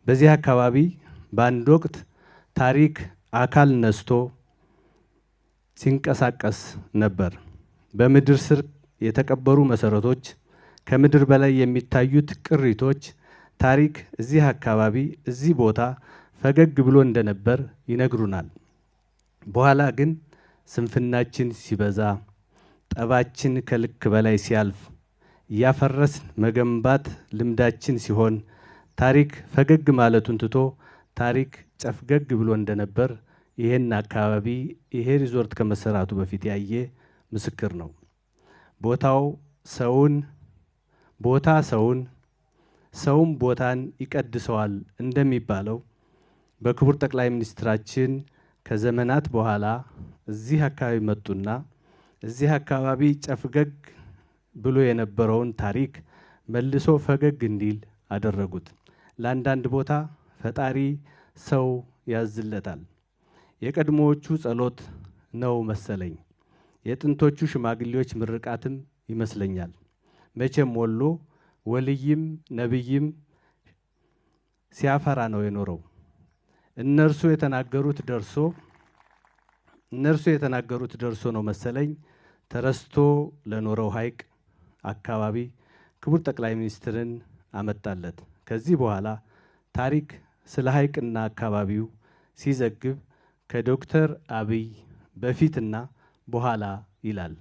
በዚህ አካባቢ በአንድ ወቅት ታሪክ አካል ነስቶ ሲንቀሳቀስ ነበር። በምድር ስር የተቀበሩ መሰረቶች፣ ከምድር በላይ የሚታዩት ቅሪቶች ታሪክ እዚህ አካባቢ እዚህ ቦታ ፈገግ ብሎ እንደነበር ይነግሩናል። በኋላ ግን ስንፍናችን ሲበዛ፣ ጠባችን ከልክ በላይ ሲያልፍ፣ እያፈረስን መገንባት ልምዳችን ሲሆን ታሪክ ፈገግ ማለቱን ትቶ ታሪክ ጨፍገግ ብሎ እንደነበር ይሄን አካባቢ ይሄ ሪዞርት ከመሰራቱ በፊት ያየ ምስክር ነው። ቦታው ሰውን ሰውም ቦታን ይቀድሰዋል እንደሚባለው በክቡር ጠቅላይ ሚኒስትራችን ከዘመናት በኋላ እዚህ አካባቢ መጡና እዚህ አካባቢ ጨፍገግ ብሎ የነበረውን ታሪክ መልሶ ፈገግ እንዲል አደረጉት። ለአንዳንድ ቦታ ፈጣሪ ሰው ያዝለታል። የቀድሞዎቹ ጸሎት ነው መሰለኝ፣ የጥንቶቹ ሽማግሌዎች ምርቃትም ይመስለኛል። መቼም ወሎ ወልይም ነብይም ሲያፈራ ነው የኖረው። እነርሱ የተናገሩት ደርሶ ነው መሰለኝ ተረስቶ ለኖረው ሐይቅ አካባቢ ክቡር ጠቅላይ ሚኒስትርን አመጣለት። ከዚህ በኋላ ታሪክ ስለ ሐይቅና አካባቢው ሲዘግብ ከዶክተር አብይ በፊትና በኋላ ይላል።